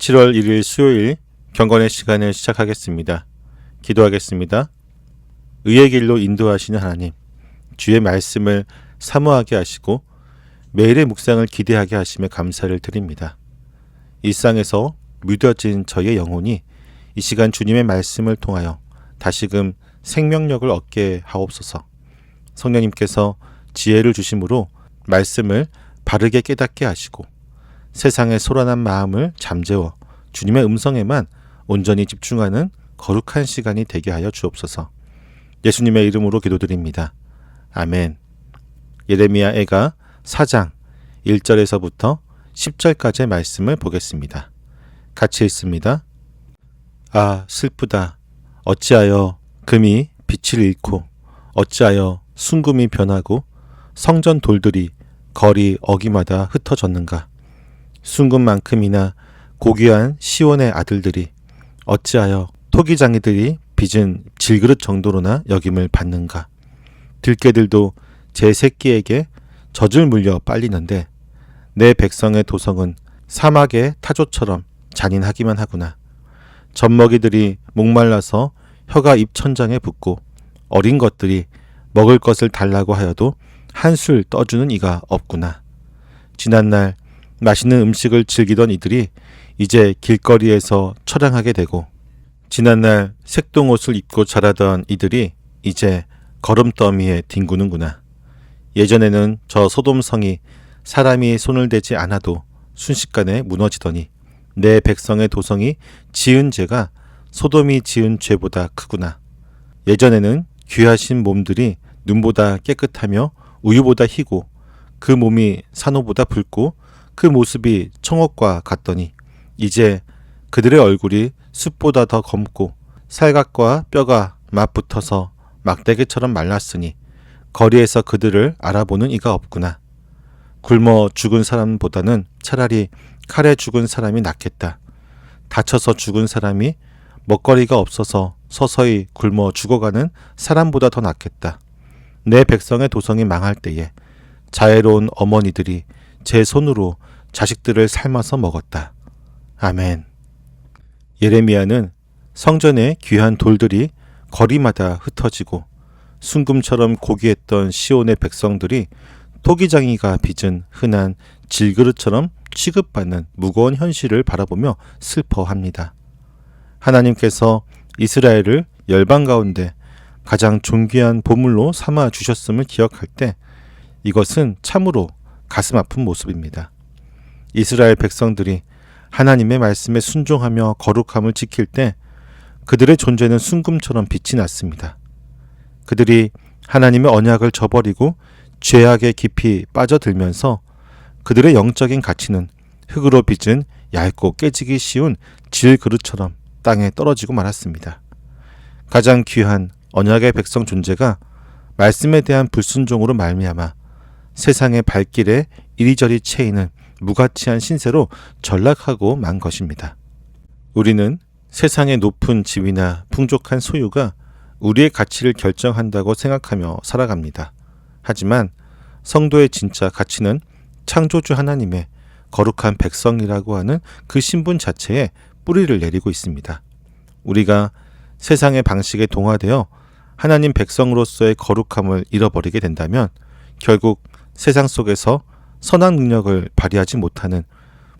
7월 1일 수요일 경건의 시간을 시작하겠습니다. 기도하겠습니다. 의의 길로 인도하시는 하나님, 주의 말씀을 사모하게 하시고 매일의 묵상을 기대하게 하심에 감사를 드립니다. 일상에서 무뎌진 저의 영혼이 이 시간 주님의 말씀을 통하여 다시금 생명력을 얻게 하옵소서. 성령님께서 지혜를 주심으로 말씀을 바르게 깨닫게 하시고 세상의 소란한 마음을 잠재워 주님의 음성에만 온전히 집중하는 거룩한 시간이 되게 하여 주옵소서. 예수님의 이름으로 기도드립니다. 아멘. 예레미야애가 4장 1절에서부터 10절까지의 말씀을 보겠습니다. 같이 읽습니다. 아, 슬프다. 어찌하여 금이 빛을 잃고 어찌하여 순금이 변하고 성전 돌들이 거리 어기마다 흩어졌는가. 순금만큼이나 고귀한 시온의 아들들이 어찌하여 토기장이들이 빚은 질그릇 정도로나 여김을 받는가. 들깨들도 제 새끼에게 젖을 물려 빨리는데 내 백성의 도성은 사막의 타조처럼 잔인하기만 하구나. 젖먹이들이 목말라서 혀가 입천장에 붙고 어린 것들이 먹을 것을 달라고 하여도 한술 떠주는 이가 없구나. 지난날 맛있는 음식을 즐기던 이들이 이제 길거리에서 처량하게 되고 지난날 색동옷을 입고 자라던 이들이 이제 거름더미에 뒹구는구나. 예전에는 저 소돔성이 사람이 손을 대지 않아도 순식간에 무너지더니 내 백성의 도성이 지은 죄가 소돔이 지은 죄보다 크구나. 예전에는 귀하신 몸들이 눈보다 깨끗하며 우유보다 희고 그 몸이 산호보다 붉고 그 모습이 청옥과 같더니 이제 그들의 얼굴이 숯보다 더 검고 살각과 뼈가 맞붙어서 막대기처럼 말랐으니 거리에서 그들을 알아보는 이가 없구나. 굶어 죽은 사람보다는 차라리 칼에 죽은 사람이 낫겠다. 다쳐서 죽은 사람이 먹거리가 없어서 서서히 굶어 죽어가는 사람보다 더 낫겠다. 내 백성의 도성이 망할 때에 자애로운 어머니들이 제 손으로 자식들을 삶아서 먹었다. 아멘. 예레미야는 성전의 귀한 돌들이 거리마다 흩어지고 순금처럼 고귀했던 시온의 백성들이 토기장이가 빚은 흔한 질그릇처럼 취급받는 무거운 현실을 바라보며 슬퍼합니다. 하나님께서 이스라엘을 열방 가운데 가장 존귀한 보물로 삼아 주셨음을 기억할 때 이것은 참으로 가슴 아픈 모습입니다. 이스라엘 백성들이 하나님의 말씀에 순종하며 거룩함을 지킬 때 그들의 존재는 순금처럼 빛이 났습니다. 그들이 하나님의 언약을 저버리고 죄악에 깊이 빠져들면서 그들의 영적인 가치는 흙으로 빚은 얇고 깨지기 쉬운 질그릇처럼 땅에 떨어지고 말았습니다. 가장 귀한 언약의 백성 존재가 말씀에 대한 불순종으로 말미암아 세상의 발길에 이리저리 채이는 무가치한 신세로 전락하고 만 것입니다. 우리는 세상의 높은 지위나 풍족한 소유가 우리의 가치를 결정한다고 생각하며 살아갑니다. 하지만 성도의 진짜 가치는 창조주 하나님의 거룩한 백성이라고 하는 그 신분 자체에 뿌리를 내리고 있습니다. 우리가 세상의 방식에 동화되어 하나님 백성으로서의 거룩함을 잃어버리게 된다면 결국 세상 속에서 선한 능력을 발휘하지 못하는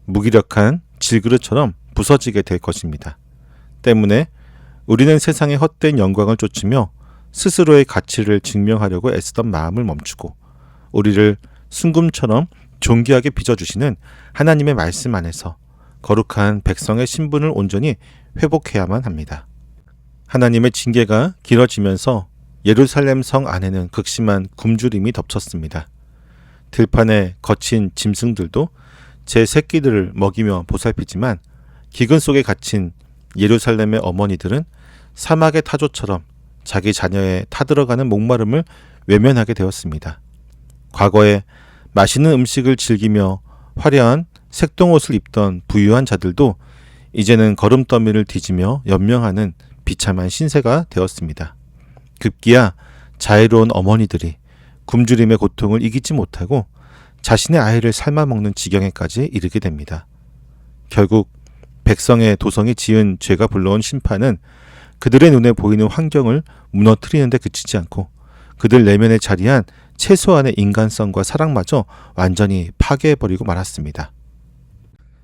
무기력한 질그릇처럼 부서지게 될 것입니다. 때문에 우리는 세상의 헛된 영광을 쫓으며 스스로의 가치를 증명하려고 애쓰던 마음을 멈추고 우리를 순금처럼 존귀하게 빚어주시는 하나님의 말씀 안에서 거룩한 백성의 신분을 온전히 회복해야만 합니다. 하나님의 징계가 길어지면서 예루살렘 성 안에는 극심한 굶주림이 덮쳤습니다. 들판에 거친 짐승들도 제 새끼들을 먹이며 보살피지만 기근 속에 갇힌 예루살렘의 어머니들은 사막의 타조처럼 자기 자녀의 타들어가는 목마름을 외면하게 되었습니다. 과거에 맛있는 음식을 즐기며 화려한 색동옷을 입던 부유한 자들도 이제는 거름더미를 뒤지며 연명하는 비참한 신세가 되었습니다. 급기야 자애로운 어머니들이 굶주림의 고통을 이기지 못하고 자신의 아이를 삶아먹는 지경에까지 이르게 됩니다. 결국 백성의 도성이 지은 죄가 불러온 심판은 그들의 눈에 보이는 환경을 무너뜨리는 데 그치지 않고 그들 내면에 자리한 최소한의 인간성과 사랑마저 완전히 파괴해버리고 말았습니다.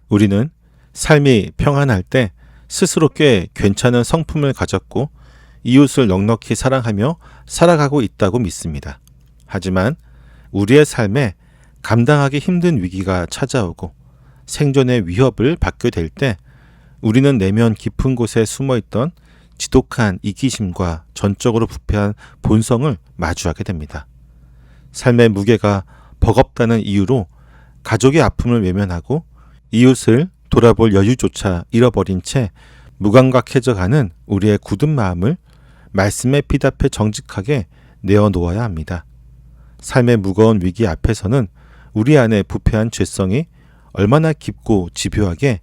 우리는 삶이 평안할 때 스스로 꽤 괜찮은 성품을 가졌고 이웃을 넉넉히 사랑하며 살아가고 있다고 믿습니다. 하지만 우리의 삶에 감당하기 힘든 위기가 찾아오고 생존의 위협을 받게 될 때 우리는 내면 깊은 곳에 숨어있던 지독한 이기심과 전적으로 부패한 본성을 마주하게 됩니다. 삶의 무게가 버겁다는 이유로 가족의 아픔을 외면하고 이웃을 돌아볼 여유조차 잃어버린 채 무감각해져가는 우리의 굳은 마음을 말씀에 피답해 정직하게 내어놓아야 합니다. 삶의 무거운 위기 앞에서는 우리 안에 부패한 죄성이 얼마나 깊고 집요하게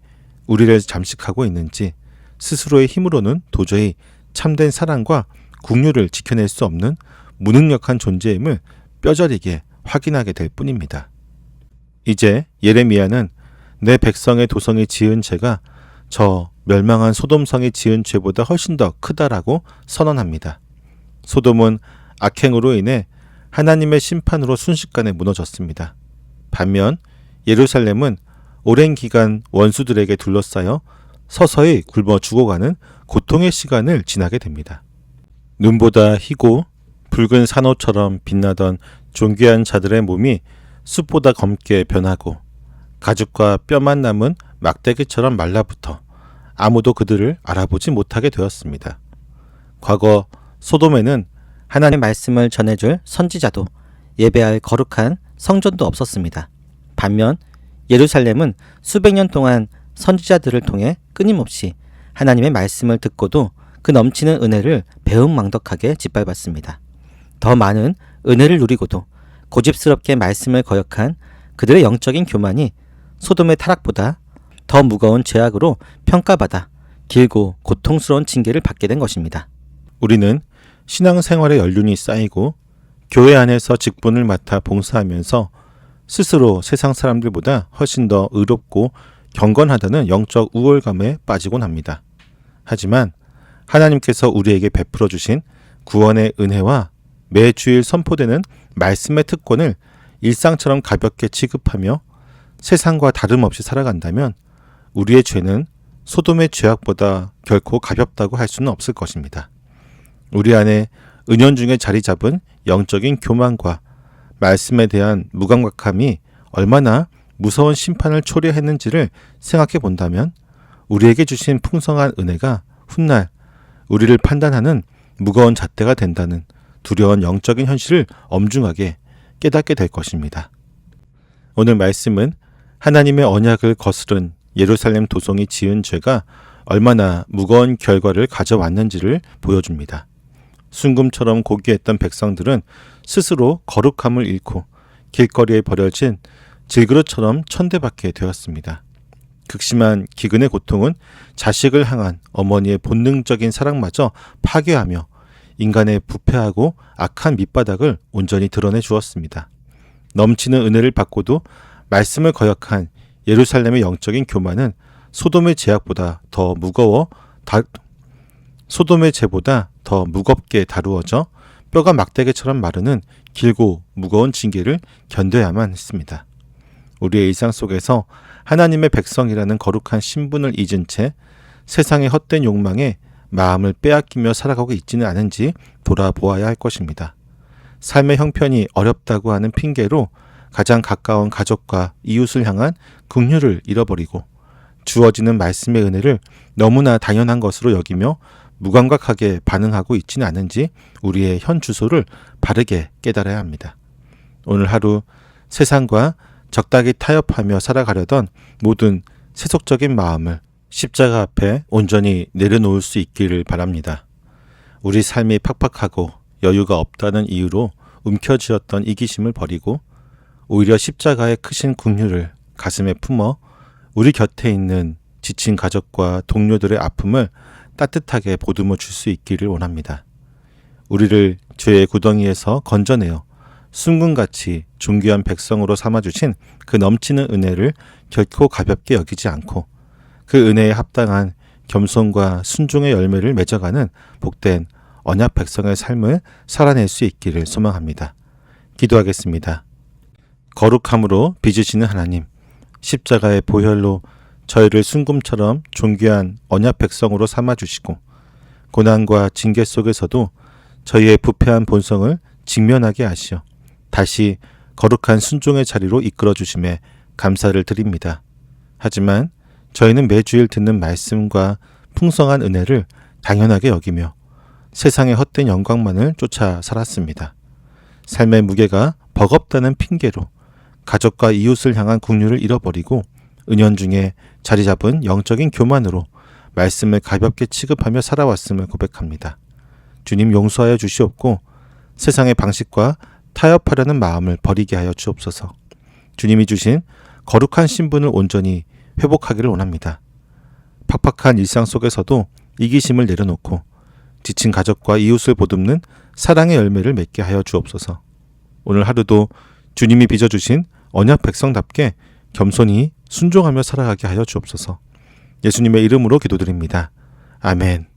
우리를 잠식하고 있는지 스스로의 힘으로는 도저히 참된 사랑과 긍휼을 지켜낼 수 없는 무능력한 존재임을 뼈저리게 확인하게 될 뿐입니다. 이제 예레미야는 내 백성의 도성이 지은 죄가 저 멸망한 소돔성이 지은 죄보다 훨씬 더 크다라고 선언합니다. 소돔은 악행으로 인해 하나님의 심판으로 순식간에 무너졌습니다. 반면 예루살렘은 오랜 기간 원수들에게 둘러싸여 서서히 굶어 죽어가는 고통의 시간을 지나게 됩니다. 눈보다 희고 붉은 산호처럼 빛나던 존귀한 자들의 몸이 숲보다 검게 변하고 가죽과 뼈만 남은 막대기처럼 말라붙어 아무도 그들을 알아보지 못하게 되었습니다. 과거 소돔에는 하나님의 말씀을 전해줄 선지자도 예배할 거룩한 성전도 없었습니다. 반면 예루살렘은 수백 년 동안 선지자들을 통해 끊임없이 하나님의 말씀을 듣고도 그 넘치는 은혜를 배은망덕하게 짓밟았습니다. 더 많은 은혜를 누리고도 고집스럽게 말씀을 거역한 그들의 영적인 교만이 소돔의 타락보다 더 무거운 죄악으로 평가받아 길고 고통스러운 징계를 받게 된 것입니다. 우리는 신앙생활의 연륜이 쌓이고 교회 안에서 직분을 맡아 봉사하면서 스스로 세상 사람들보다 훨씬 더 의롭고 경건하다는 영적 우월감에 빠지곤 합니다. 하지만 하나님께서 우리에게 베풀어 주신 구원의 은혜와 매주일 선포되는 말씀의 특권을 일상처럼 가볍게 취급하며 세상과 다름없이 살아간다면 우리의 죄는 소돔의 죄악보다 결코 가볍다고 할 수는 없을 것입니다. 우리 안에 은연중에 자리 잡은 영적인 교만과 말씀에 대한 무감각함이 얼마나 무서운 심판을 초래했는지를 생각해 본다면 우리에게 주신 풍성한 은혜가 훗날 우리를 판단하는 무거운 잣대가 된다는 두려운 영적인 현실을 엄중하게 깨닫게 될 것입니다. 오늘 말씀은 하나님의 언약을 거스른 예루살렘 도성이 지은 죄가 얼마나 무거운 결과를 가져왔는지를 보여줍니다. 순금처럼 고귀했던 백성들은 스스로 거룩함을 잃고 길거리에 버려진 질그릇처럼 천대받게 되었습니다. 극심한 기근의 고통은 자식을 향한 어머니의 본능적인 사랑마저 파괴하며 인간의 부패하고 악한 밑바닥을 온전히 드러내 주었습니다. 넘치는 은혜를 받고도 말씀을 거역한 예루살렘의 영적인 교만은 소돔의 죄보다 더 무겁게 다루어져 뼈가 막대기처럼 마르는 길고 무거운 징계를 견뎌야만 했습니다. 우리의 일상 속에서 하나님의 백성이라는 거룩한 신분을 잊은 채 세상의 헛된 욕망에 마음을 빼앗기며 살아가고 있지는 않은지 돌아보아야 할 것입니다. 삶의 형편이 어렵다고 하는 핑계로 가장 가까운 가족과 이웃을 향한 긍휼을 잃어버리고 주어지는 말씀의 은혜를 너무나 당연한 것으로 여기며 무감각하게 반응하고 있지는 않은지 우리의 현 주소를 바르게 깨달아야 합니다. 오늘 하루 세상과 적당히 타협하며 살아가려던 모든 세속적인 마음을 십자가 앞에 온전히 내려놓을 수 있기를 바랍니다. 우리 삶이 팍팍하고 여유가 없다는 이유로 움켜쥐었던 이기심을 버리고 오히려 십자가의 크신 긍휼을 가슴에 품어 우리 곁에 있는 지친 가족과 동료들의 아픔을 따뜻하게 보듬어 줄 수 있기를 원합니다. 우리를 죄의 구덩이에서 건져내어 순금같이 존귀한 백성으로 삼아주신 그 넘치는 은혜를 결코 가볍게 여기지 않고 그 은혜에 합당한 겸손과 순종의 열매를 맺어가는 복된 언약 백성의 삶을 살아낼 수 있기를 소망합니다. 기도하겠습니다. 거룩함으로 빚으시는 하나님, 십자가의 보혈로 저희를 순금처럼 존귀한 언약 백성으로 삼아주시고 고난과 징계 속에서도 저희의 부패한 본성을 직면하게 하시어 다시 거룩한 순종의 자리로 이끌어 주심에 감사를 드립니다. 하지만 저희는 매주일 듣는 말씀과 풍성한 은혜를 당연하게 여기며 세상의 헛된 영광만을 쫓아 살았습니다. 삶의 무게가 버겁다는 핑계로 가족과 이웃을 향한 긍휼을 잃어버리고 은연중에 자리 잡은 영적인 교만으로 말씀을 가볍게 취급하며 살아왔음을 고백합니다. 주님 용서하여 주시옵고 세상의 방식과 타협하려는 마음을 버리게 하여 주옵소서. 주님이 주신 거룩한 신분을 온전히 회복하기를 원합니다. 팍팍한 일상 속에서도 이기심을 내려놓고 지친 가족과 이웃을 보듬는 사랑의 열매를 맺게 하여 주옵소서. 오늘 하루도 주님이 빚어주신 언약 백성답게 겸손히 순종하며 살아가게 하여 주옵소서. 예수님의 이름으로 기도드립니다. 아멘.